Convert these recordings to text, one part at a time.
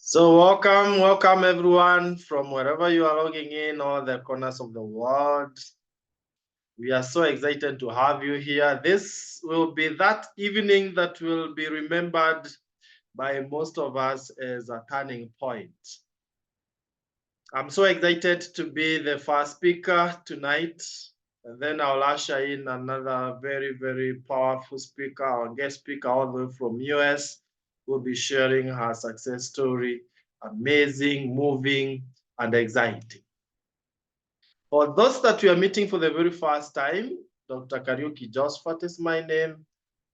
So welcome everyone from wherever you are logging in, all the corners of the world. We are so excited to have you here. This will be that evening that will be remembered by most of us as a turning point. I'm so excited to be the first speaker tonight, and then I'll usher in another very powerful speaker, our guest speaker all the way from US, who will be sharing her success story. Amazing, moving, and exciting. For those that we are meeting for the very first time, Dr. Kariuki Josephine is my name,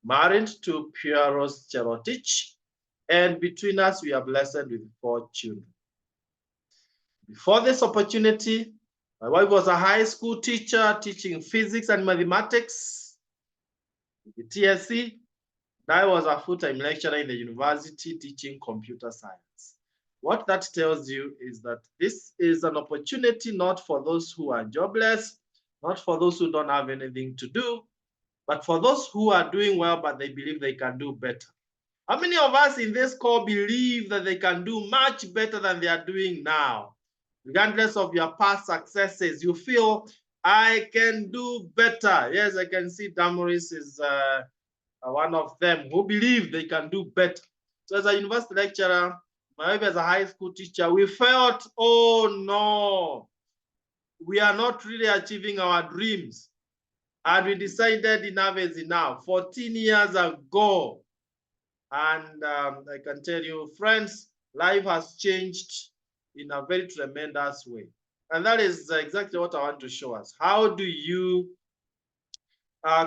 married to Pieros Cherotich, and between us we are blessed with 4 children. Before this opportunity, my wife was a high school teacher teaching physics and mathematics at the TSC. I was a full-time lecturer in the university teaching computer science. What that tells you is that this is an opportunity not for those who are jobless, not for those who don't have anything to do, but for those who are doing well, but they believe they can do better. How many of us in this call believe that they can do much better than they are doing now? Regardless of your past successes, you feel, I can do better. Yes, I can see Damaris is one of them who believe they can do better. So as a university lecturer, maybe as a high school teacher, we felt, oh no, we are not really achieving our dreams. And we decided enough is enough 14 years ago. And I can tell you, friends, life has changed in a very tremendous way. And that is exactly what I want to show us. How do you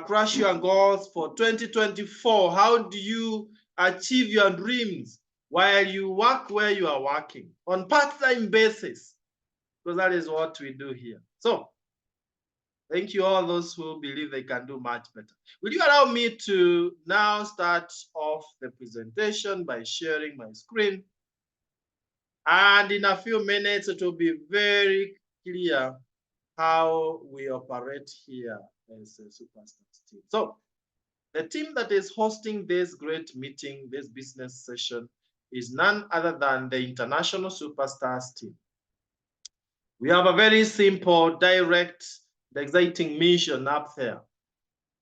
crush your goals for 2024? How do you achieve your dreams while you work where you are working on part-time basis? Because that is what we do here. So thank you all those who believe they can do much better. Will you allow me to now start off the presentation by sharing my screen? And in a few minutes, it will be very clear how we operate here as a Superstars team. So the team that is hosting this great meeting, this business session, is none other than the International Superstars team. We have a very simple, direct, exciting mission up there,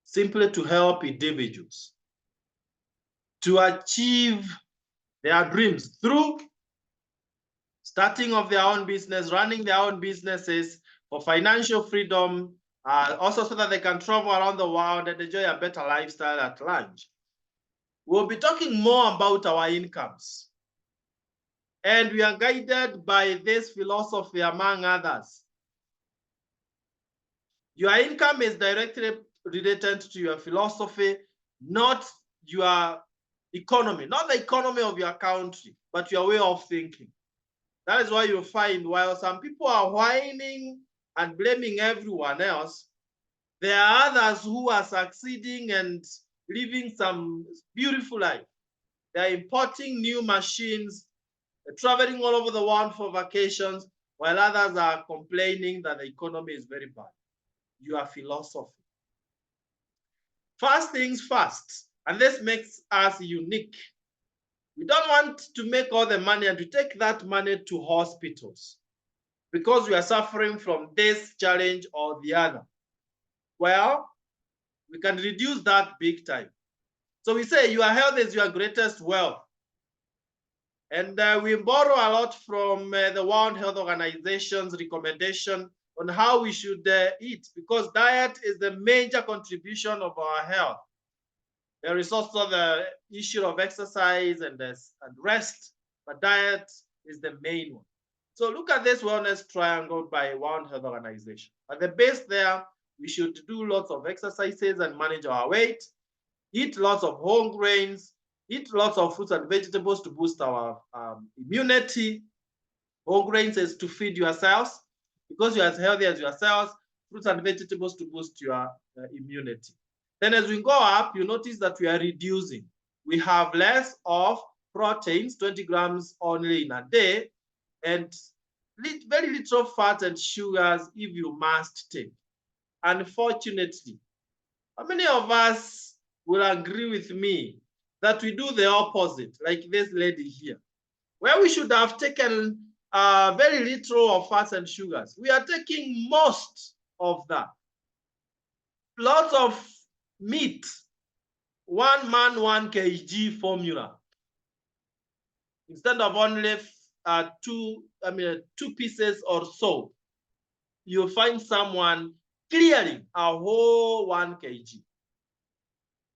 simply to help individuals to achieve their dreams through starting of their own business, running their own businesses for financial freedom, also so that they can travel around the world and enjoy a better lifestyle at large. We'll be talking more about our incomes. And we are guided by this philosophy, among others. Your income is directly related to your philosophy, not your economy, not the economy of your country, but your way of thinking. That is why you find while some people are whining and blaming everyone else, there are others who are succeeding and living some beautiful life. They're importing new machines, traveling all over the world for vacations, while others are complaining that the economy is very bad. Your philosophy. First things first, and this makes us unique. We don't want to make all the money and to take that money to hospitals because we are suffering from this challenge or the other. Well, we can reduce that big time. So we say your health is your greatest wealth. And we borrow a lot from the World Health Organization's recommendation on how we should eat, because diet is the major contribution of our health. There is also the issue of exercise and rest, but diet is the main one. So look at this wellness triangle by World Health Organization. At the base there, we should do lots of exercises and manage our weight, eat lots of whole grains, eat lots of fruits and vegetables to boost our immunity. Whole grains is to feed your cells. Because you're as healthy as your cells, fruits and vegetables to boost your immunity. Then as we go up, you notice that we are reducing. We have less of proteins, 20 grams only in a day, and very little fat and sugars if you must take. Unfortunately, how many of us will agree with me that we do the opposite, like this lady here? where we should have taken very little of fats and sugars. We are taking most of that. Lots of meat, 1 man, 1 kg formula. Instead of only two pieces or so, you'll find someone clearing a whole 1 kg.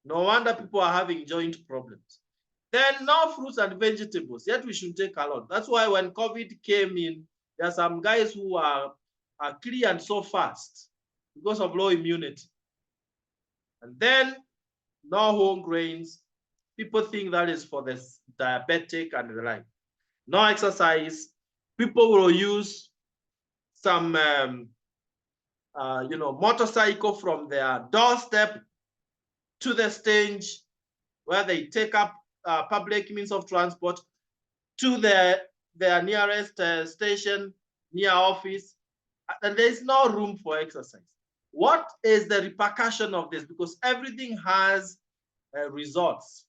No wonder people are having joint problems. Then no fruits and vegetables, yet we should take a lot. That's why when COVID came in, there are some guys who are cleared so fast because of low immunity. And then no whole grains. People think that is for the diabetic and the like. No exercise. People will use some motorcycle from their doorstep to the stage where they take up public means of transport to their nearest station, near office, and there's no room for exercise. What is the repercussion of this? Because everything has results.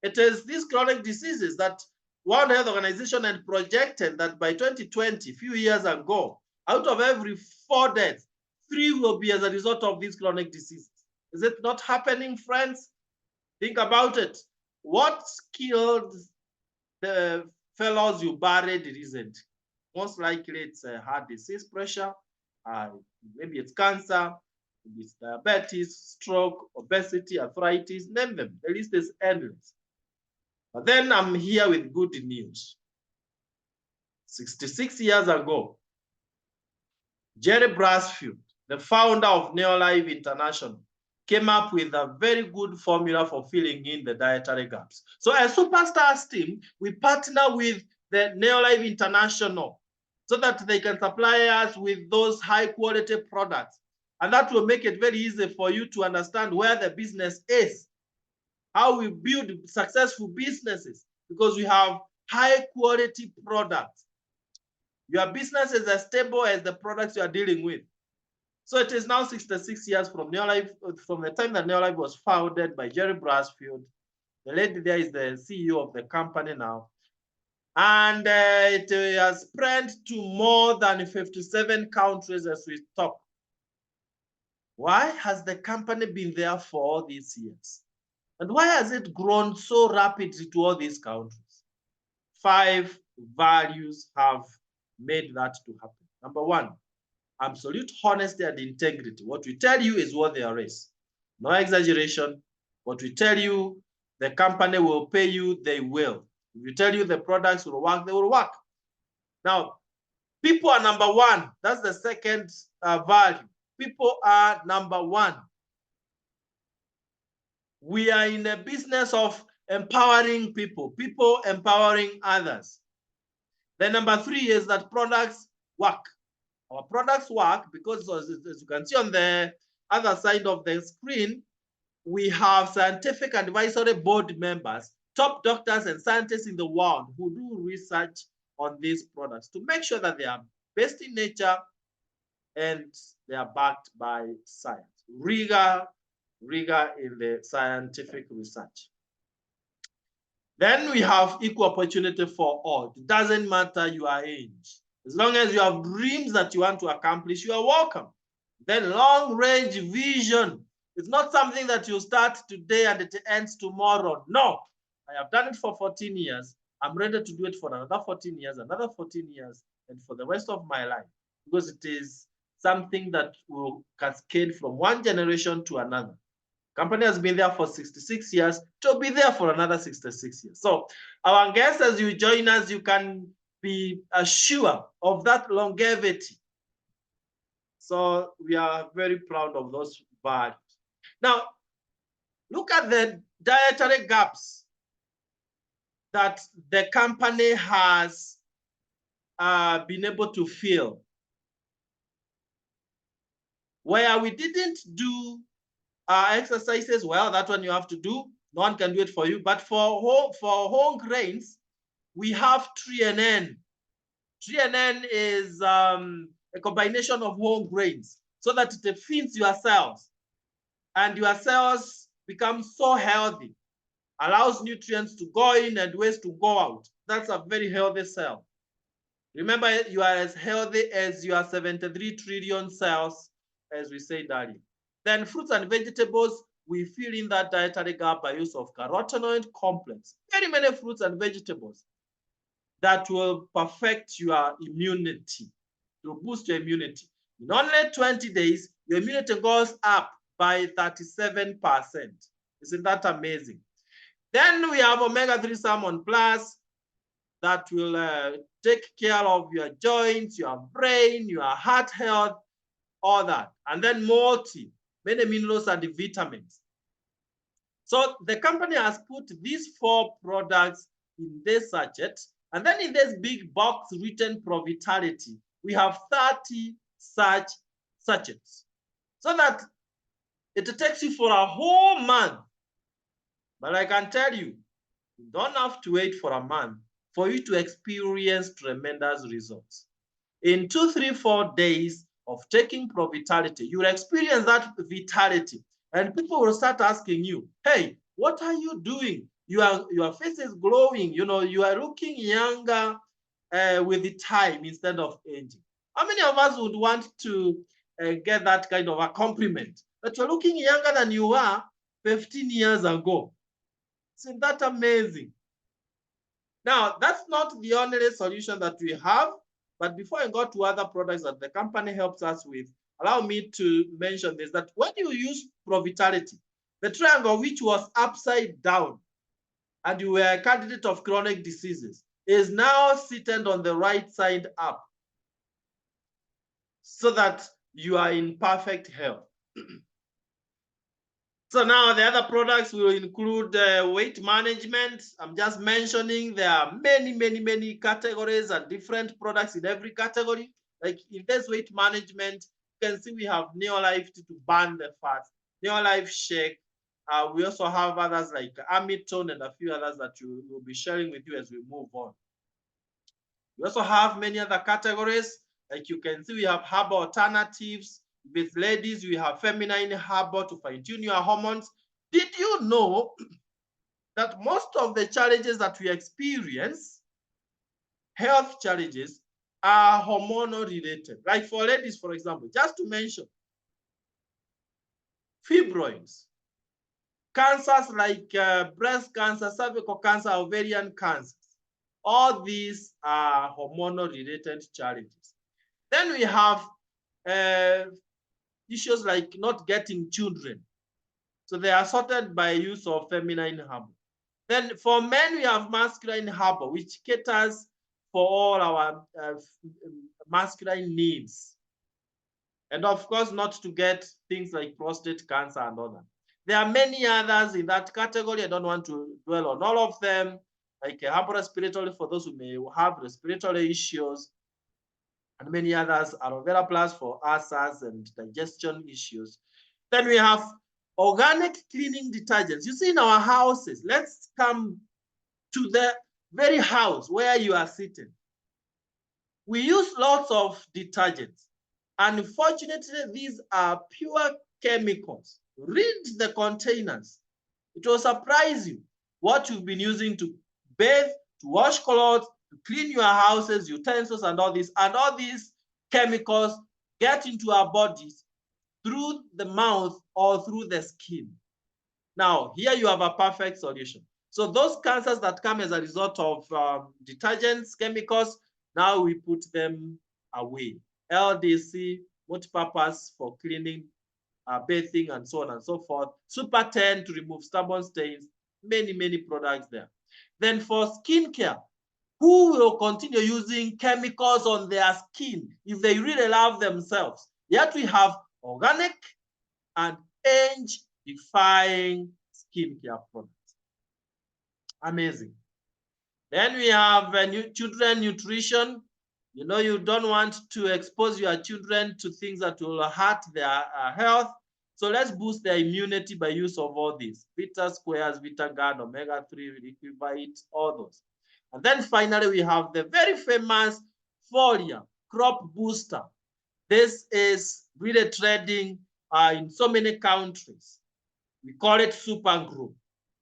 It is these chronic diseases that World Health Organization had projected that by 2020, a few years ago, out of every 4 deaths, 3 will be as a result of these chronic diseases. Is it not happening, friends? Think about it. What killed the fellows you buried recently? Most likely it's heart disease, pressure, maybe it's cancer, maybe it's diabetes, stroke, obesity, arthritis, name them. The list is endless. But then I'm here with good news. 66 years ago, Jerry Brasfield, the founder of Neolife International, came up with a very good formula for filling in the dietary gaps. So as Superstars team, we partner with the Neolife International so that they can supply us with those high quality products. And that will make it very easy for you to understand where the business is, how we build successful businesses, because we have high quality products. Your business is as stable as the products you are dealing with. So it is now 66 years from Neolife, from the time that Neolife was founded by Jerry Brasfield. The lady there is the CEO of the company now. And it has spread to more than 57 countries as we talk. Why has the company been there for all these years? And why has it grown so rapidly to all these countries? 5 values have made that to happen. Number 1, absolute honesty and integrity. What we tell you is what there is. No exaggeration. What we tell you, the company will pay you, they will. If we tell you the products will work, they will work. Now, people are number 1. That's the second value. People are number 1. We are in the business of empowering people, people empowering others. Then number 3 is that products work. Our products work because, as you can see on the other side of the screen, we have scientific advisory board members, top doctors and scientists in the world who do research on these products to make sure that they are best in nature and they are backed by science. Rigor in the scientific research. Then we have equal opportunity for all. It doesn't matter your age. As long as you have dreams that you want to accomplish, you are welcome. Then long-range vision. It's not something that you start today and it ends tomorrow. No, I have done it for 14 years. I'm ready to do it for another 14 years, another 14 years, and for the rest of my life, because it is something that will cascade from one generation to another. Company has been there for 66 years, to be there for another 66 years. So our guests, as you join us, you can be assured of that longevity. So we are very proud of those values. Now, look at the dietary gaps that the company has been able to fill. Where we didn't do exercises, well, that one you have to do. No one can do it for you. But for whole grains, we have TNN. TNN is a combination of whole grains so that it feeds your cells and your cells become so healthy. allows nutrients to go in and waste to go out. That's a very healthy cell. Remember, you are as healthy as your 73 trillion cells, as we said earlier. Then fruits and vegetables, we fill in that dietary gap by use of carotenoid complex. Very many fruits and vegetables that will perfect your immunity, to boost your immunity. In only 20 days, your immunity goes up by 37%. Isn't that amazing? Then we have omega-3 salmon plus that will take care of your joints, your brain, your heart health, all that. And then multi, many minerals and vitamins. So the company has put these 4 products in this sachet. And then in this big box written Provitality, we have 30 such sachets. So that it takes you for a whole month. But I can tell you, you don't have to wait for a month for you to experience tremendous results. In 2, 3, 4 days of taking Provitality, you will experience that vitality. And people will start asking you, hey, what are you doing? Your face is glowing. You know, you are looking younger with the time instead of aging. How many of us would want to get that kind of a compliment? That you're looking younger than you were 15 years ago. Isn't that amazing? Now, that's not the only solution that we have. But before I go to other products that the company helps us with, allow me to mention this, that when you use Provitality, the triangle which was upside down and you were a candidate of chronic diseases is now seated on the right side up so that you are in perfect health. So now the other products will include weight management. I'm just mentioning there are many categories and different products in every category. Like in this weight management, you can see we have Neolife to burn the fat, Neolife Shake. We also have others like Amitone and a few others that we will be sharing with you as we move on. We also have many other categories. Like you can see, we have herbal alternatives. With ladies, we have feminine herbal to fine-tune your hormones. Did you know that most of the challenges that we experience, health challenges, are hormonal related? Like for ladies, for example, just to mention, fibroids, cancers like breast cancer, cervical cancer, ovarian cancers. All these are hormonal related challenges. Then we have issues like not getting children. So they are sorted by use of feminine herbal. Then for men, we have masculine herbal, which caters for all our masculine needs. And of course, not to get things like prostate cancer and all that. There are many others in that category. I don't want to dwell on all of them, like herbal respiratory for those who may have respiratory issues, and many others, aloe vera plus for ulcers and digestion issues. Then we have organic cleaning detergents. You see in our houses, let's come to the very house where you are sitting. We use lots of detergents. Unfortunately, these are pure chemicals. Read the containers. It will surprise you what you've been using to bathe, to wash clothes, to clean your houses, utensils, and all this. And all these chemicals get into our bodies through the mouth or through the skin. Now, here you have a perfect solution. So those cancers that come as a result of detergents, chemicals, now we put them away. LDC, multi-purpose for cleaning, bathing, and so on and so forth. Super 10 to remove stubborn stains, many products there. Then for skincare, who will continue using chemicals on their skin if they really love themselves? Yet we have organic and age-defying skincare products. Amazing. Then we have children nutrition. You know, you don't want to expose your children to things that will hurt their health. So let's boost their immunity by use of all these. Vita Squares, Vita Guard, Omega-3, Liquivite, all those. And then finally, we have the very famous Folia Crop Booster. This is really trending in so many countries. We call it Super Group.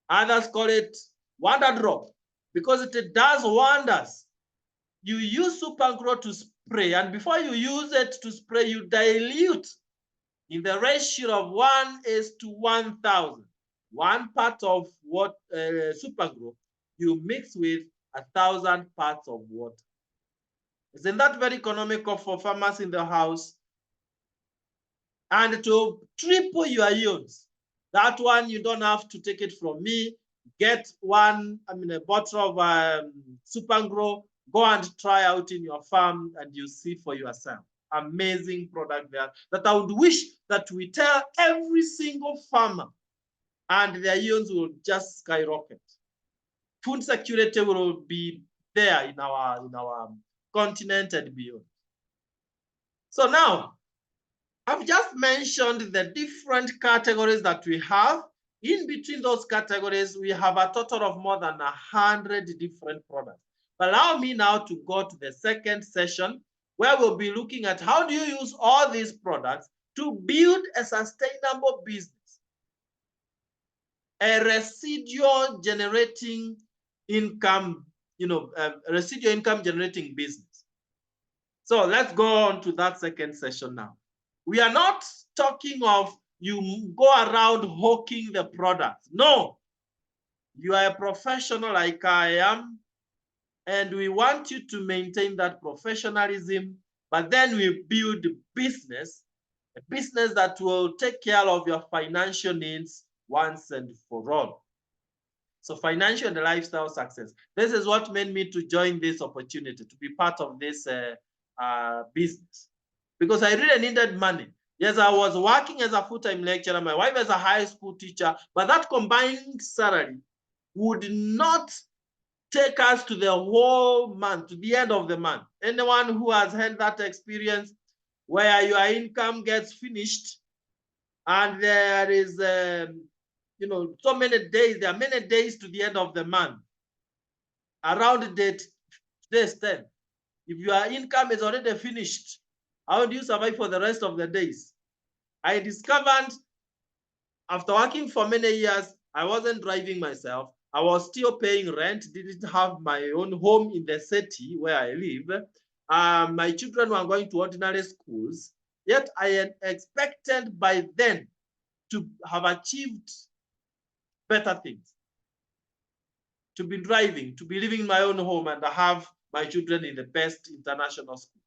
Others call it Wonder Drop because it does wonders. You use Super Grow to spray, and before you use it to spray, you dilute in the ratio of 1:1,000. 1 part of what Super Grow you mix with 1,000 parts of water. Isn't that very economical for farmers in the house? And to triple your yields, that one you don't have to take it from me. Get one, a bottle of Super Grow, go and try out in your farm and you see for yourself. Amazing product there that I would wish that we tell every single farmer, and their yields will just skyrocket. Food security will be there in our continent and beyond. So now, I've just mentioned the different categories that we have. In between those categories, we have a total of more than 100 different products. Allow me now to go to the second session, where we'll be looking at how do you use all these products to build a sustainable business, a residual generating income, residual income generating business. So let's go on to that second session now. We are not talking of you go around hawking the product. No, you are a professional like I am, and we want you to maintain that professionalism, but then we build a business that will take care of your financial needs once and for all. So financial and lifestyle success. This is what made me to join this opportunity, to be part of this business, because I really needed money. Yes, I was working as a full-time lecturer, my wife as a high school teacher, but that combined salary would not take us to the whole month, to the end of the month. Anyone who has had that experience where your income gets finished and there is, so many days, there are many days to the end of the month. Around date, today's 10. If your income is already finished, how do you survive for the rest of the days? I discovered after working for many years, I wasn't driving myself. I was still paying rent, didn't have my own home in the city where I live. My children were going to ordinary schools, yet I had expected by then to have achieved better things, to be driving, to be living in my own home and have my children in the best international school.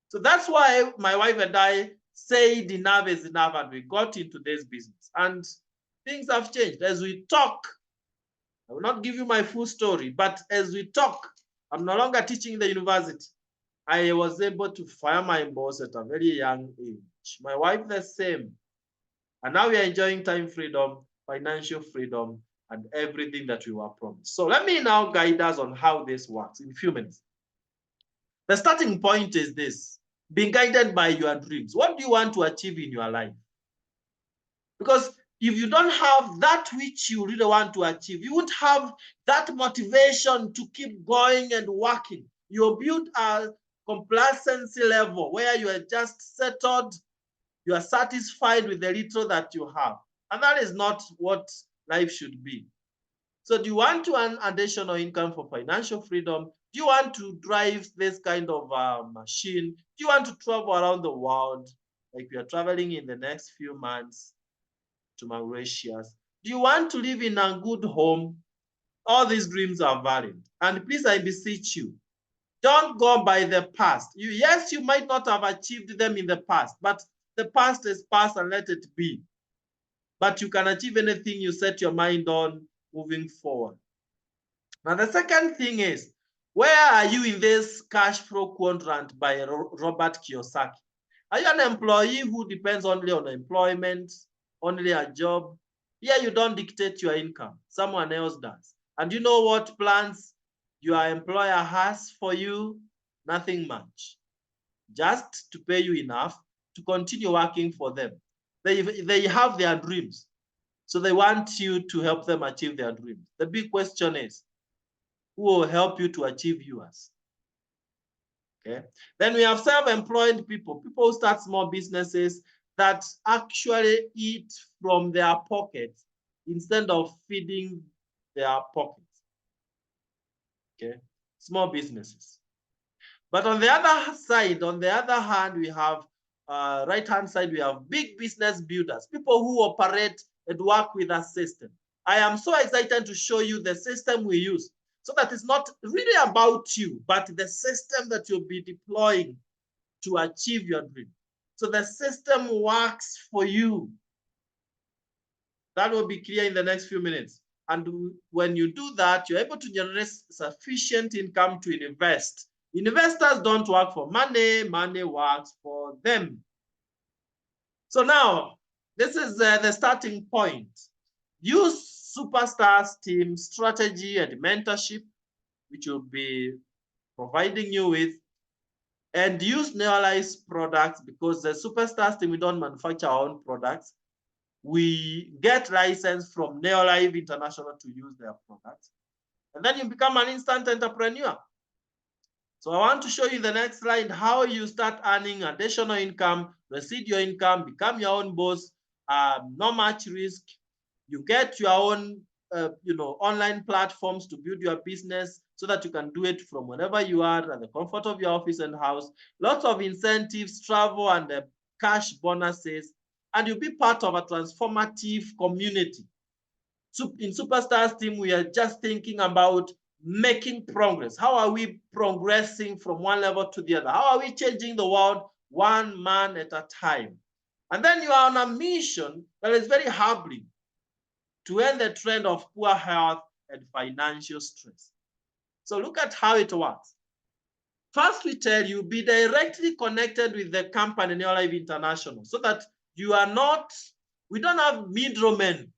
So that's why my wife and I said enough is enough, and we got into this business. And things have changed. As we talk, I will not give you my full story, but as we talk, I'm no longer teaching in the university. I was able to fire my boss at a very young age. My wife the same. And now we are enjoying time freedom, financial freedom, and everything that we were promised. So let me now guide us on how this works in a few minutes. The starting point is this: being guided by your dreams. What do you want to achieve in your life? Because if you don't have that which you really want to achieve, you won't have that motivation to keep going and working. You'll build a complacency level where you are just settled, you are satisfied with the little that you have. And that is not what life should be. So do you want to earn additional income for financial freedom? Do you want to drive this kind of machine? Do you want to travel around the world like we are traveling in the next few months to Mauritius? Do you want to live in a good home? All these dreams are valid. And please, I beseech you, don't go by the past. Yes, you might not have achieved them in the past, but the past is past and let it be. But you can achieve anything you set your mind on moving forward. Now, the second thing is, where are you in this cash flow quadrant by Robert Kiyosaki? Are you an employee who depends only on employment, only a job? Here, you don't dictate your income. Someone else does. And you know what plans your employer has for you? Nothing much. Just to pay you enough to continue working for them. They have their dreams. So they want you to help them achieve their dreams. The big question is, who will help you to achieve yours? Okay. Then we have self-employed people who start small businesses that actually eat from their pockets instead of feeding their pockets. Okay, small businesses. But on the other side, on the other hand, we have right-hand side, we have big business builders, people who operate and work with a system. I am so excited to show you the system we use so that it's not really about you, but the system that you'll be deploying to achieve your dream. So the system works for you. That will be clear in the next few minutes. And when you do that, you're able to generate sufficient income to invest. Investors don't work for money, money works for them. So now, this is the starting point. Use Superstars team strategy and mentorship, which will be providing you with, and use Neolife's products, because the Superstars team, we don't manufacture our own products. We get license from Neolife International to use their products. And then you become an instant entrepreneur. So I want to show you the next slide, how you start earning additional income, residual income, become your own boss, not much risk. You get your own online platforms to build your business so that you can do it from wherever you are at the comfort of your office and house. Lots of incentives, travel, and cash bonuses, and you'll be part of a transformative community. So in Superstars team, we are just thinking about making progress. How are we progressing from one level to the other? How are we changing the world one man at a time? And then you are on a mission that is very humbling to end the trend of poor health and financial stress. So look at how it works. First, we tell you, be directly connected with the company Neolife International so that you are not, we don't have middlemen.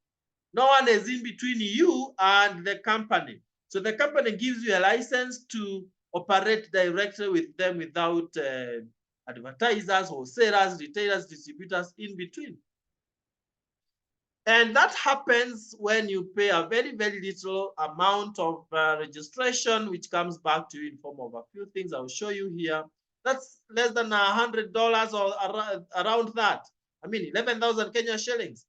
No one is in between you and the company. So the company gives you a license to operate directly with them without advertisers, wholesalers, retailers, distributors in between. And that happens when you pay a very, very little amount of registration, which comes back to you in form of a few things I'll show you here. That's less than $100 or around that. I mean, 11,000 Kenya shillings.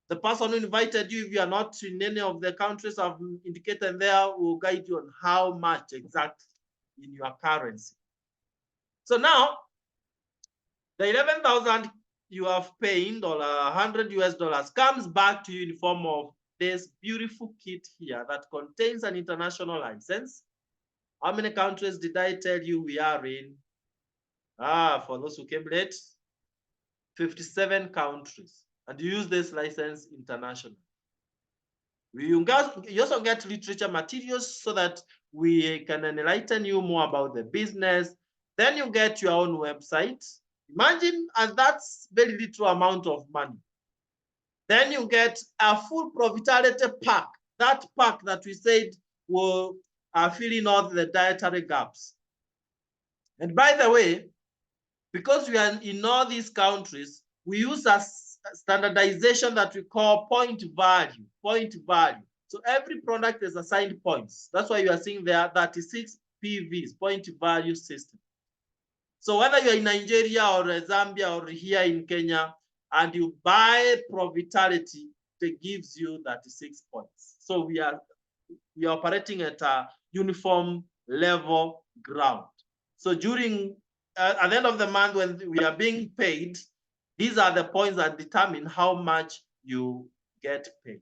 The person who invited you, if you are not in any of the countries I've indicated there, will guide you on how much exactly in your currency. So now, the 11,000 you have paid, or $100 comes back to you in form of this beautiful kit here that contains an international license. How many countries did I tell you we are in? For those who came late, 57 countries. And you use this license internationally. You also get literature materials so that we can enlighten you more about the business. Then you get your own website. Imagine, and that's very little amount of money. Then you get a full profitability pack. That pack that we said will fill in all the dietary gaps. And by the way, because we are in all these countries, we use a standardization that we call point value. Point value. So every product is assigned points. That's why you are seeing there 36 PVs, point value system. So whether you're in Nigeria or Zambia or here in Kenya, and you buy profitability, it gives you 36 points. So we are operating at a uniform level ground. So during at the end of the month, when we are being paid, these are the points that determine how much you get paid.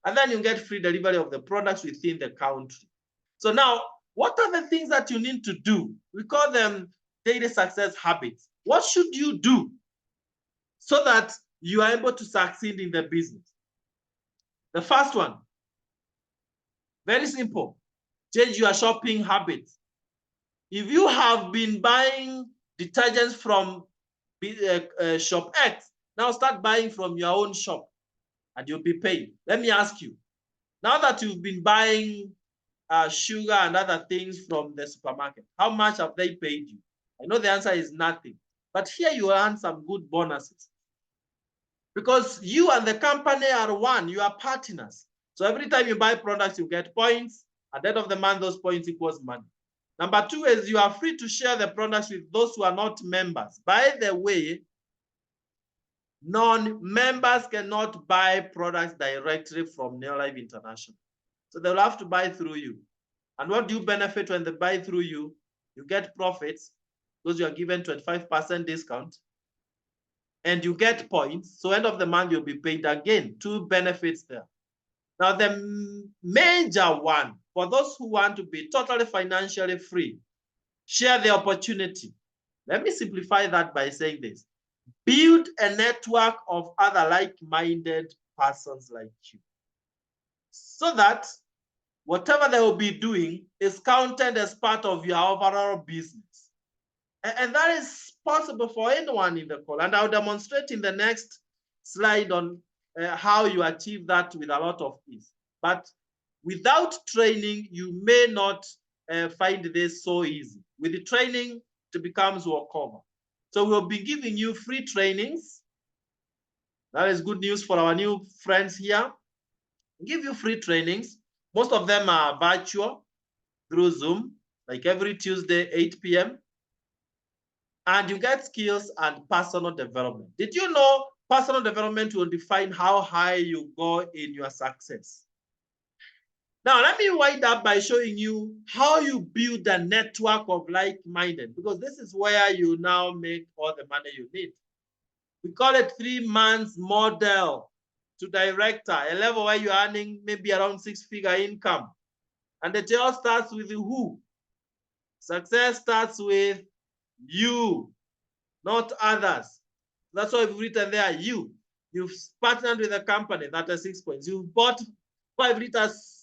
And then you get free delivery of the products within the country. So now, what are the things that you need to do? We call them daily success habits. What should you do so that you are able to succeed in the business? The first one, very simple, change your shopping habits. If you have been buying detergents from shop X, now start buying from your own shop and you'll be paid. Let me ask you, now that you've been buying sugar and other things from the supermarket, how much have they paid you? I know the answer is nothing, but here you earn some good bonuses. Because you and the company are one, you are partners. So every time you buy products, you get points. At the end of the month, those points equals money. Number two is you are free to share the products with those who are not members. By the way, Non-members cannot buy products directly from Neolife International. So they'll have to buy through you. And what do you benefit when they buy through you? You get profits because you are given 25% discount and you get points. So end of the month, you'll be paid again. Two benefits there. Now, the major one, for those who want to be totally financially free, share the opportunity. Let me simplify that by saying this. Build a network of other like-minded persons like you, so that whatever they will be doing is counted as part of your overall business. And that is possible for anyone in the call. And I'll demonstrate in the next slide on how you achieve that with a lot of ease. But without training, you may not find this so easy. With the training, it becomes walkover. So we'll be giving you free trainings. That is good news for our new friends here. We'll give you free trainings. Most of them are virtual through Zoom, like every Tuesday, 8 p.m. And you get skills and personal development. Did you know personal development will define how high you go in your success? Now, let me wind up by showing you how you build a network of like-minded, because this is where you now make all the money you need. We call it 3 months model to director, a level where you're earning maybe around 6-figure income. And the tale starts with who? Success starts with you, not others. That's why we've written there, you. You've partnered with a company that has 6 points. You've bought 5 liters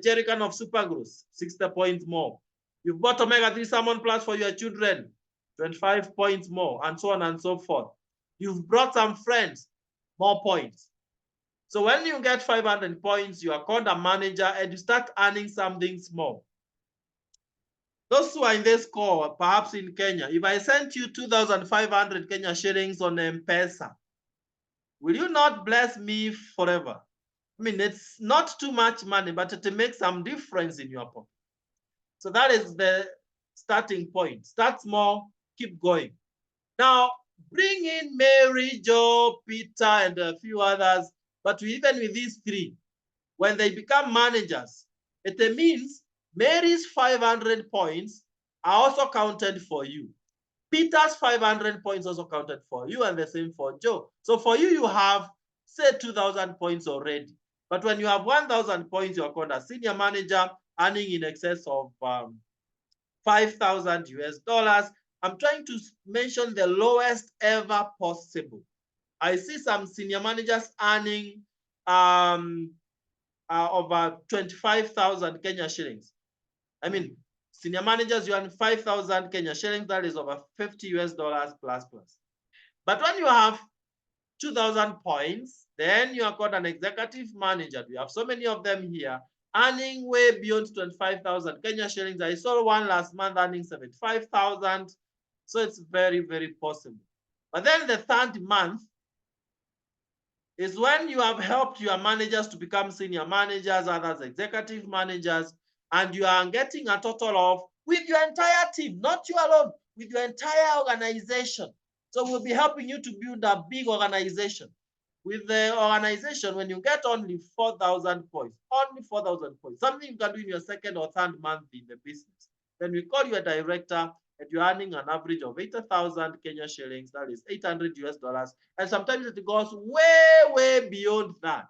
jerrycan of super gross, 60 points more. You've bought omega-3 salmon plus for your children, 25 points more, and so on and so forth. You've brought some friends, more points. So when you get 500 points, you are called a manager and you start earning something small. Those who are in this call, perhaps in Kenya, if I sent you 2,500 Kenya shillings on M-Pesa, will you not bless me forever? I mean, it's not too much money, but it makes some difference in your pocket. So that is the starting point. Start small, keep going. Now, bring in Mary, Joe, Peter, and a few others. But even with these 3, when they become managers, it means Mary's 500 points are also counted for you. Peter's 500 points also counted for you, and the same for Joe. So for you, you have, say, 2,000 points already. But when you have 1,000 points, you're called a senior manager, earning in excess of 5,000 US dollars. I'm trying to mention the lowest ever possible. I see some senior managers earning over 25,000 Kenya shillings. I mean, senior managers, you earn 5,000 Kenya shillings, that is over 50 US dollars plus. But when you have 2,000 points, then you are called an executive manager. We have so many of them here, earning way beyond 25,000 Kenya shillings. I saw one last month earning 75,000. So it's very, very possible. But then the 3rd month is when you have helped your managers to become senior managers, others executive managers, and you are getting a total of, with your entire team, not you alone, with your entire organization. So we'll be helping you to build a big organization. With the organization, when you get only 4,000 points, only 4,000 points, something you can do in your 2nd or 3rd month in the business, then we call you a director, and you're earning an average of 80,000 Kenya shillings, that is 800 US dollars. And sometimes it goes way, way beyond that.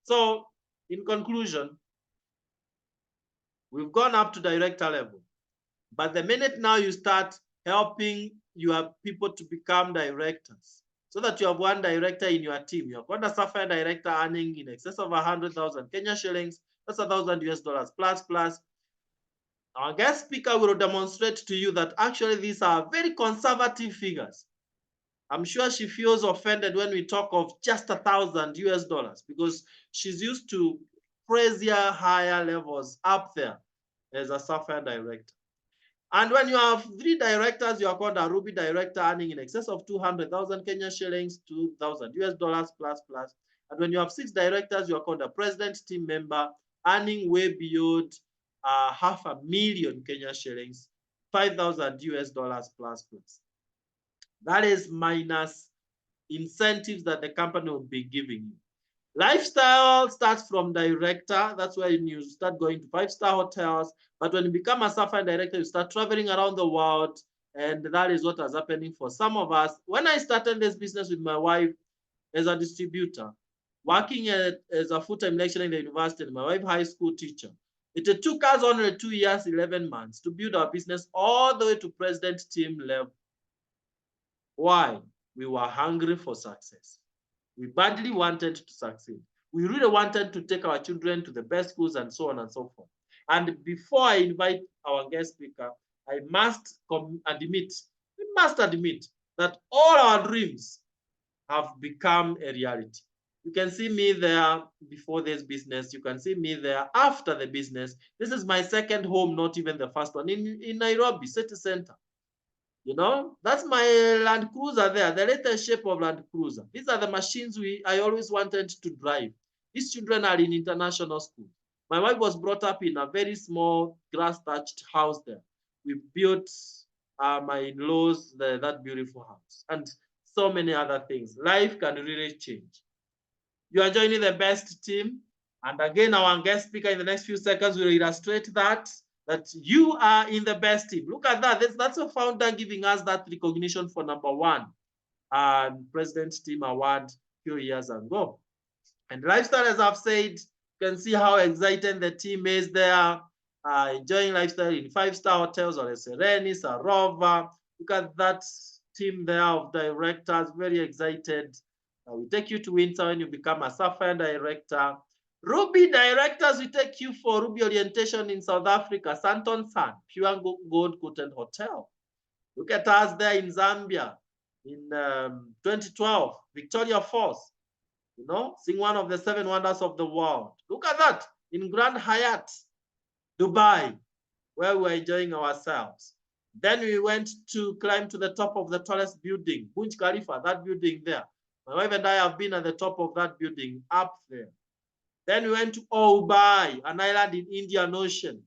So in conclusion, we've gone up to director level. But the minute now you start helping your people to become directors, so that you have one director in your team, you have got a software director earning in excess of 100,000 Kenya shillings, that's 1,000 US dollars plus. Our guest speaker will demonstrate to you that actually these are very conservative figures. I'm sure she feels offended when we talk of just 1,000 US dollars, because she's used to crazier, higher levels up there as a software director. And when you have 3 directors, you are called a Ruby director, earning in excess of 200,000 Kenya shillings, 2,000 US dollars plus. And when you have 6 directors, you are called a president team member, earning way beyond 500,000 Kenya shillings, 5,000 US dollars plus. That is minus incentives that the company will be giving you. Lifestyle starts from director. That's where you start going to 5-star hotels. But when you become a Sapphire director, you start traveling around the world. And that is what is happening for some of us. When I started this business with my wife as a distributor, working as a full-time lecturer in the university, and my wife high school teacher, it took us only 2 years, 11 months to build our business all the way to president team level. Why? We were hungry for success. We badly wanted to succeed. We really wanted to take our children to the best schools and so on and so forth. And before I invite our guest speaker, I must admit that all our dreams have become a reality. You can see me there before this business. You can see me there after the business. This is my second home, not even the first one, in Nairobi city center. You know, that's my Land Cruiser there, the latest shape of Land Cruiser. These are the machines I always wanted to drive. These children are in international school. My wife was brought up in a very small grass-thatched house there. We built my in-laws that beautiful house and so many other things. Life can really change. You are joining the best team. And again, our guest speaker in the next few seconds will illustrate that you are in the best team. Look at that. That's a founder giving us that recognition for #1 President's Team Award a few years ago. And lifestyle, as I've said, you can see how excited the team is there, enjoying lifestyle in 5-star hotels or a Serenis, a Rover. Look at that team there of directors, very excited. We take you to Windsor when you become a Sapphire director. Ruby directors, we take you for Ruby orientation in South Africa, Santon San, Pure Gold Cotton Hotel. Look at us there in Zambia in 2012, Victoria Falls, you know, seeing one of the 7 wonders of the world. Look at that in Grand Hyatt, Dubai, where we're enjoying ourselves. Then we went to climb to the top of the tallest building, Burj Khalifa, that building there. My wife and I have been at the top of that building up there. Then we went to Obai, an island in Indian Ocean.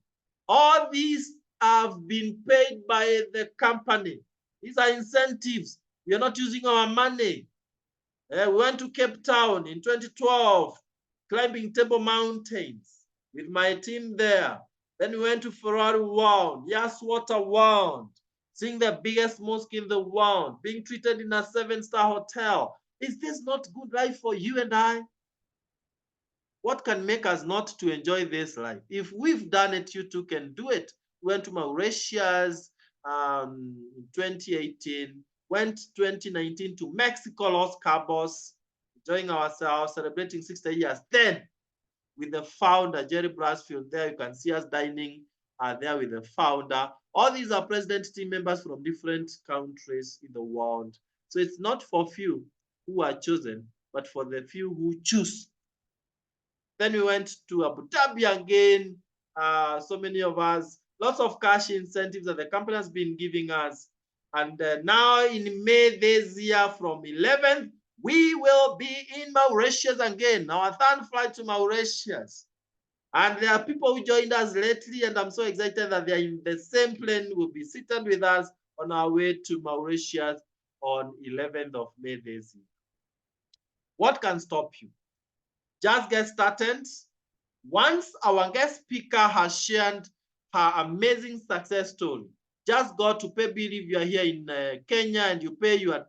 All these have been paid by the company. These are incentives. We are not using our money. We went to Cape Town in 2012, climbing Table Mountains with my team there. Then we went to Ferrari World, Yas Water World, seeing the biggest mosque in the world, being treated in a 7-star hotel. Is this not good life for you and I? What can make us not to enjoy this life? If we've done it, you too can do it. We went to Mauritius in 2018, went 2019 to Mexico, Los Cabos, enjoying ourselves, celebrating 60 years. Then, with the founder, Jerry Brasfield, there you can see us dining there with the founder. All these are president team members from different countries in the world. So it's not for few who are chosen, but for the few who choose. Then we went to Abu Dhabi again. So many of us, lots of cash incentives that the company has been giving us. And now in May this year, from 11th, we will be in Mauritius again. Our 3rd flight to Mauritius. And there are people who joined us lately, and I'm so excited that they're in the same plane, will be seated with us on our way to Mauritius on 11th of May this year. What can stop you? Just get started. Once our guest speaker has shared her amazing success story, just go to Paybill if you are here in Kenya and you pay your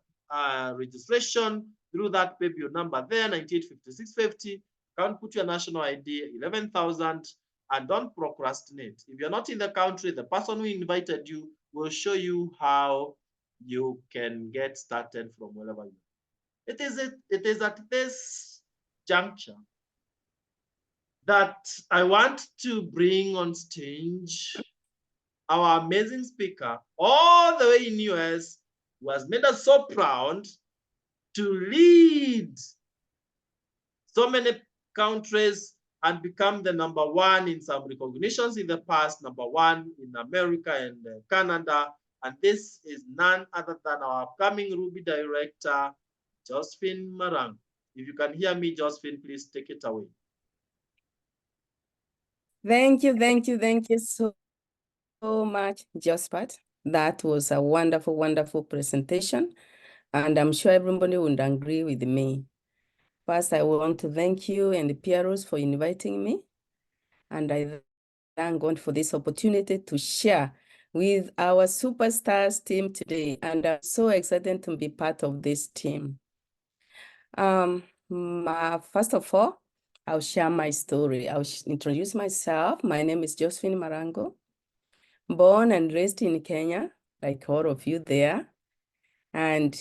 registration through that Paybill number there, 985650. Can't put your national ID, 11,000, and don't procrastinate. If you're not in the country, the person who invited you will show you how you can get started from wherever you are. It is at this juncture that I want to bring on stage our amazing speaker all the way in US, who has made us so proud to lead so many countries and become the #1 in some recognitions in the past, #1 in America and Canada. And this is none other than our upcoming Ruby director, Josephine Marangu. If you can hear me, Josephine, please take it away. Thank you so much, Josephat. That was a wonderful, wonderful presentation. And I'm sure everybody would agree with me. First, I want to thank you and the PROs for inviting me. And I thank God for this opportunity to share with our superstars team today. And I'm so excited to be part of this team. First of all, I'll share my story. I'll introduce myself. My name is Josephine Marangu, born and raised in Kenya, like all of you there. And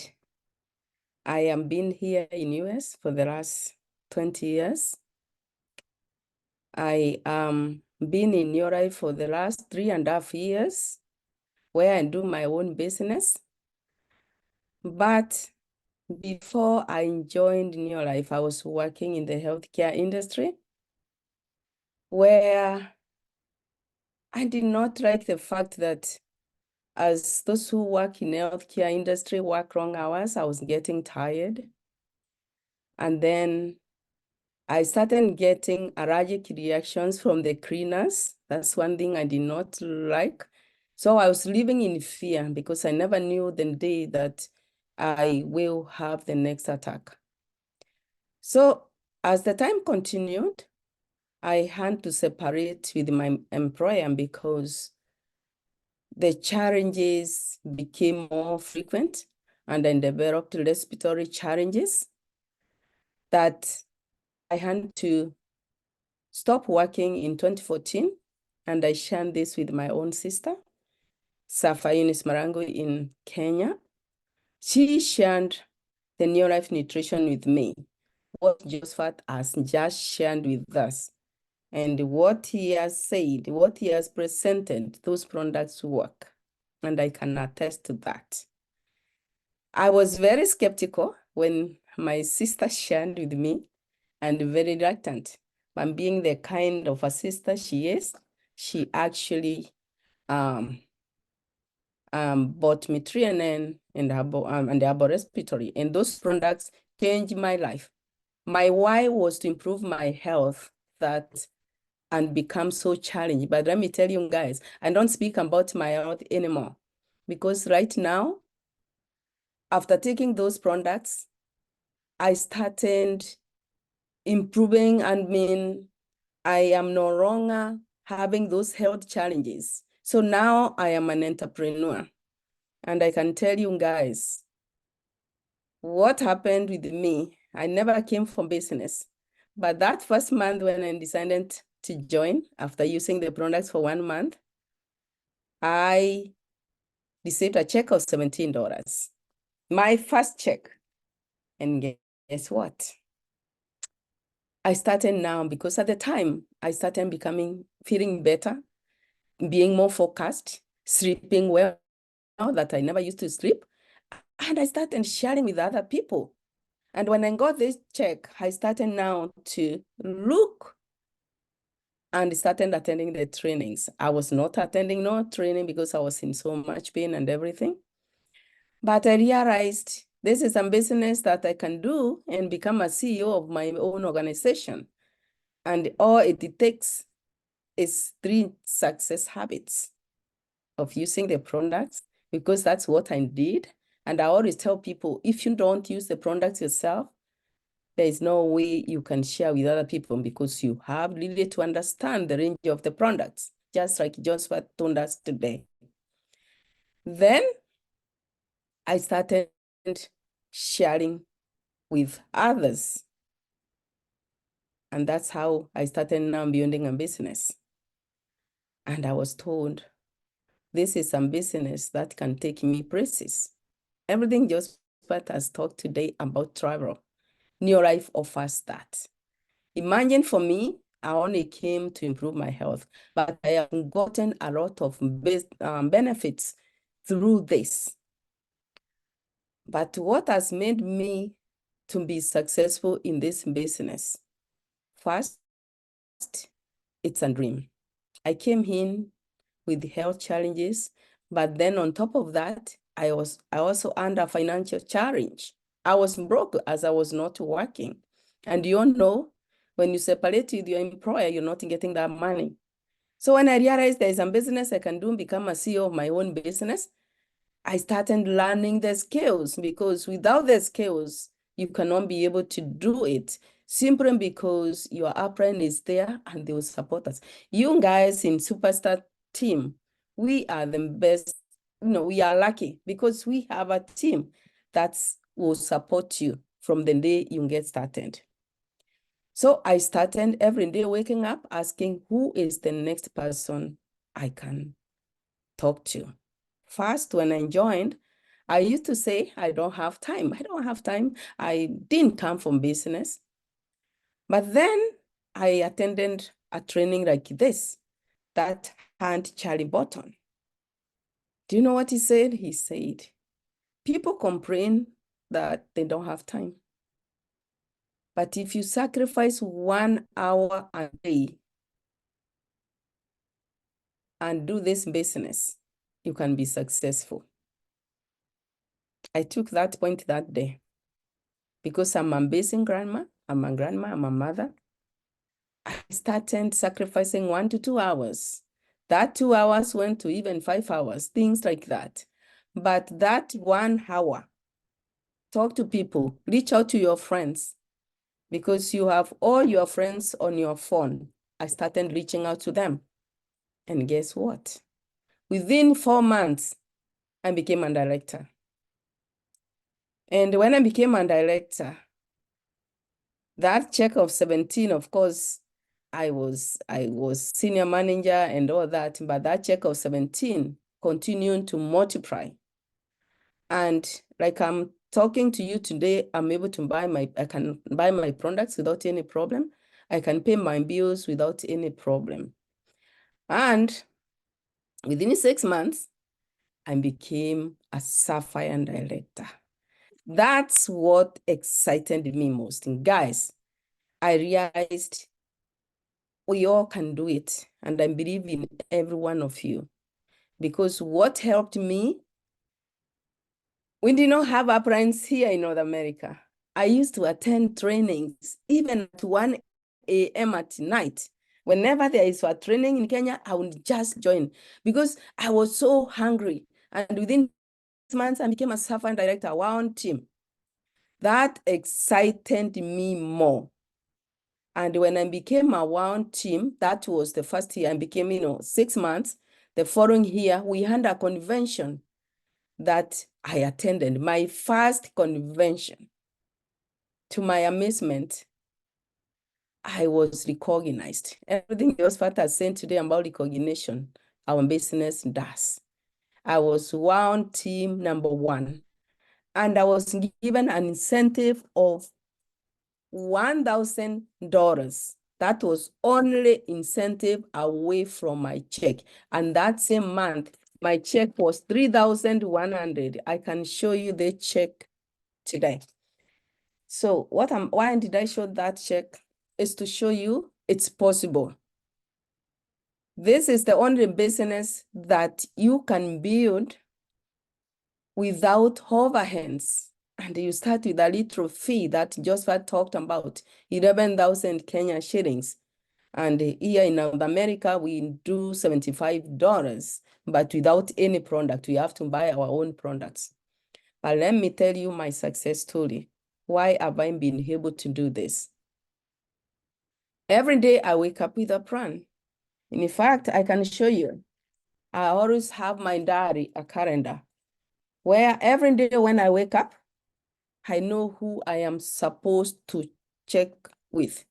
I am been here in US for the last 20 years. I been in Europe for the last 3.5 years, where I do my own business. But before I joined New Life, I was working in the healthcare industry, where I did not like the fact that as those who work in the healthcare industry work long hours, I was getting tired. And then I started getting allergic reactions from the cleaners. That's one thing I did not like. So I was living in fear because I never knew the day that I will have the next attack. So as the time continued, I had to separate with my employer because the challenges became more frequent and I developed respiratory challenges that I had to stop working in 2014, and I shared this with my own sister, Safayinis Marangu in Kenya. She shared the New Life Nutrition with me, what Josephat has just shared with us, and what he has said, what he has presented, those products work, and I can attest to that. I was very skeptical when my sister shared with me and very reluctant. But being the kind of a sister she is, she actually bought me Trianen and the Arbor Respiratory, and those products changed my life. My why was to improve my health and become so challenging. But let me tell you guys, I don't speak about my health anymore because right now, after taking those products, I started improving. I am no longer having those health challenges. So now I am an entrepreneur. And I can tell you guys, what happened with me, I never came from business. But that first month when I decided to join, after using the products for 1 month, I received a check of $17. My first check. And guess what? I started now because at the time, I started feeling better, being more focused, sleeping well that I never used to sleep. And I started sharing with other people. And when I got this check, I started now to look and started attending the trainings. I was not attending no training because I was in so much pain and everything. But I realized this is a business that I can do and become a CEO of my own organization. And all it takes is 3 success habits of using the products, because that's what I did. And I always tell people, if you don't use the products yourself, there is no way you can share with other people because you have really to understand the range of the products, just like Joshua told us today. Then I started sharing with others. And that's how I started now building a business. And I was told, this is a business that can take me places. Everything Josephat has talked today about travel, New Life offers that. Imagine for me, I only came to improve my health, but I have gotten a lot of benefits through this. But what has made me to be successful in this business? First, it's a dream. I came in with health challenges, but then on top of that, I also under financial challenge. I was broke as I was not working. And you all know, when you separate with your employer, you're not getting that money. So when I realized there's a business I can do, become a CEO of my own business, I started learning the skills, because without the skills, you cannot be able to do it, simply because your upline is there and they will support us. You guys in Superstar team, we are the best. We are lucky because we have a team that will support you from the day you get started. So I started every day waking up asking, who is the next person I can talk to? First, when I joined, I used to say, I don't have time. I don't have time. I didn't come from business. But then I attended a training like this that had Charlie Button. Do you know what he said? He said, people complain that they don't have time. But if you sacrifice 1 hour a day and do this business, you can be successful. I took that point that day because I'm a basing grandma, I'm a mother. I started sacrificing 1 to 2 hours. That 2 hours went to even 5 hours, things like that. But that 1 hour, talk to people, reach out to your friends, because you have all your friends on your phone. I started reaching out to them. And guess what? Within 4 months, I became a director. And when I became a director, that check of 17, of course, I was senior manager and all that, but that check of 17 continued to multiply. And like I'm talking to you today, I'm able to I can buy my products without any problem. I can pay my bills without any problem. And within 6 months, I became a Sapphire director. That's what excited me most. And guys, I realized we all can do it. And I believe in every one of you. Because what helped me, we did not have uplines here in North America. I used to attend trainings, even at 1 a.m. at night. Whenever there is a training in Kenya, I would just join because I was so hungry. And within 6 months, I became a Sapphire director, one team. That excited me more. And when I became a one team, that was the first year I became, 6 months. The following year, we had a convention that I attended, my first convention. To my amazement, I was recognized. Everything Josephine has said today about recognition, our business does. I was one team number 1. And I was given an incentive of $1,000. That was only incentive away from my check. And that same month, my check was 3,100. I can show you the check today. So why did I show that check? Is to show you it's possible. This is the only business that you can build without overheads. And you start with a little fee that Joshua talked about, 11,000 Kenya shillings. And here in North America, we do $75, but without any product. We have to buy our own products. But let me tell you my success story. Why have I been able to do this? Every day I wake up with a plan. In fact, I can show you. I always have my diary, a calendar, where every day when I wake up, I know who I am supposed to check with.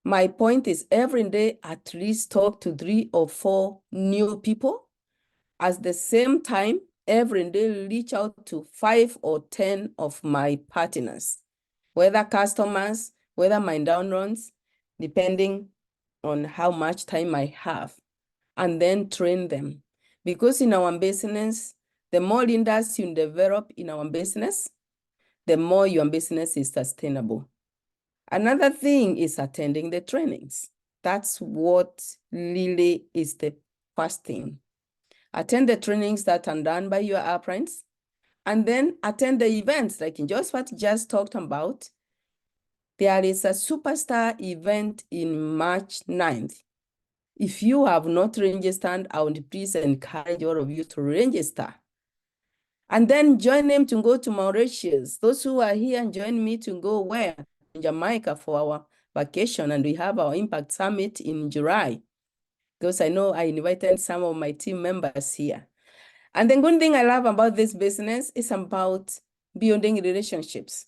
My point is every day at least talk to 3 or 4 new people. At the same time, every day reach out to 5 or 10 of my partners, whether customers, whether my downruns, depending on how much time I have, and then train them. Because in our business, the more leaders you develop in our business, the more your business is sustainable. Another thing is attending the trainings. That's what really is the first thing. Attend the trainings that are done by your uplines, and then attend the events like in just what just talked about. There is a superstar event in March 9th. If you have not registered, I would please encourage all of you to register. And then join them to go to Mauritius. Those who are here join me to go where? In Jamaica for our vacation. And we have our Impact Summit in July. Because I know I invited some of my team members here. And the good thing I love about this business is about building relationships.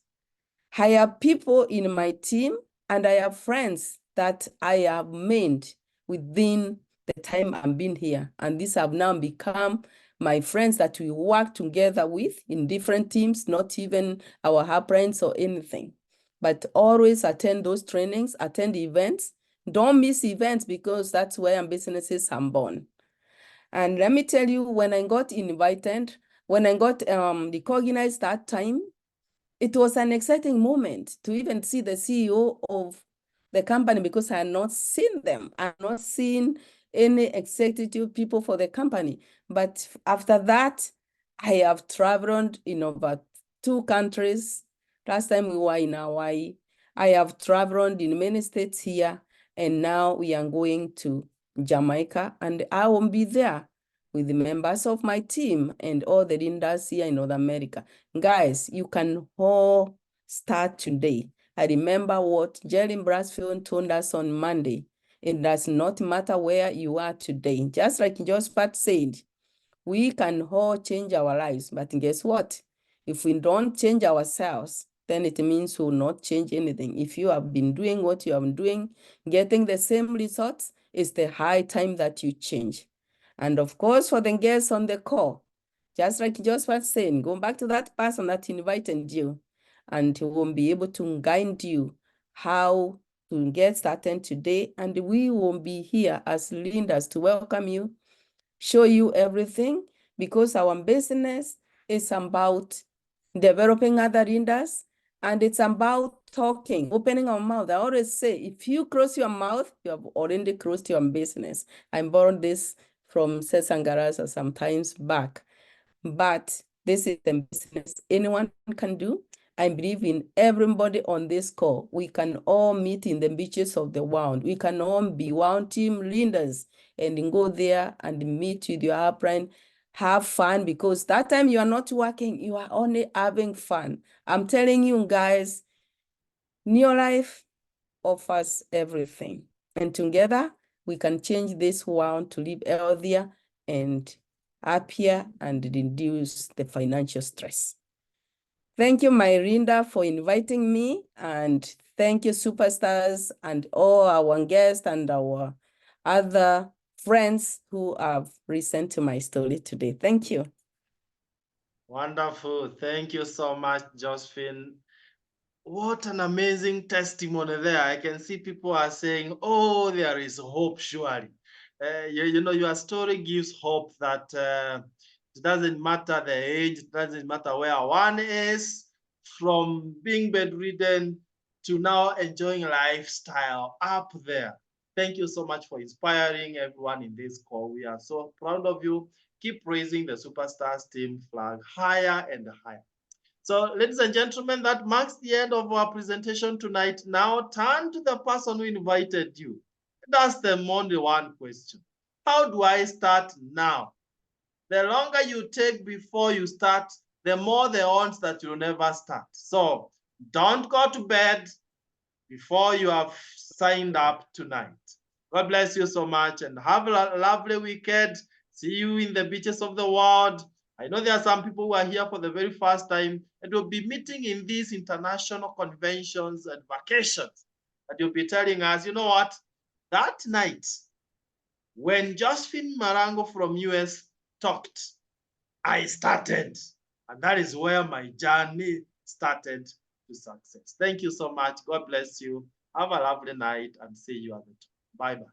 I have people in my team and I have friends that I have made within the time I'm been here. And these have now become my friends that we work together with in different teams, not even our friends or anything. But always attend those trainings, attend events. Don't miss events because that's where businesses are born. And let me tell you, when I got invited, when I got recognized that time, it was an exciting moment to even see the CEO of the company because I had not seen them. I had not seen any executive people for the company. But after that, I have traveled in over 2 countries. Last time we were in Hawaii. I have traveled in many states here, and now we are going to Jamaica, and I will be there with the members of my team and all the leaders here in North America. Guys, you can all start today. I remember what Jerry Brasfield told us on Monday. It does not matter where you are today. Just like Josephat said, we can all change our lives. But guess what? If we don't change ourselves, then it means we will not change anything. If you have been doing what you have been doing, getting the same results, it's the high time that you change. And of course, for the guests on the call, just like Josephat saying, go back to that person that invited you, and he will be able to guide you how to get started today. And we will be here as leaders to welcome you, show you everything, because our business is about developing other leaders, and it's about talking, opening our mouth. I always say, if you close your mouth, you have already closed your business. I borrowed this from Sesangarasa sometimes back, but this is the business anyone can do. I believe in everybody on this call. We can all meet in the beaches of the world. We can all be one team leaders and go there and meet with your upline, have fun, because that time you are not working, you are only having fun. I'm telling you guys, New Life offers everything. And together we can change this world to live healthier and happier and reduce the financial stress. Thank you, Myrinda, for inviting me, and thank you, superstars, and all our guests and our other friends who have listened to my story today. Thank you. Wonderful. Thank you so much, Josephine. What an amazing testimony there. I can see people are saying, oh, there is hope, surely. You know, your story gives hope that it doesn't matter the age, it doesn't matter where one is, from being bedridden to now enjoying lifestyle up there. Thank you so much for inspiring everyone in this call. We are so proud of you. Keep raising the Superstars team flag higher and higher. So, ladies and gentlemen, that marks the end of our presentation tonight. Now, turn to the person who invited you and ask them only one question. How do I start now? The longer you take before you start, the more the odds that you'll never start. So, don't go to bed before you have signed up tonight. God bless you so much and have a lovely weekend. See you in the beaches of the world. I know there are some people who are here for the very first time and will be meeting in these international conventions and vacations. And you'll be telling us, you know what? That night, when Josephine Marangu from US talked, I started. And that is where my journey started to success. Thank you so much. God bless you. Have a lovely night and see you at the top. Bye-bye.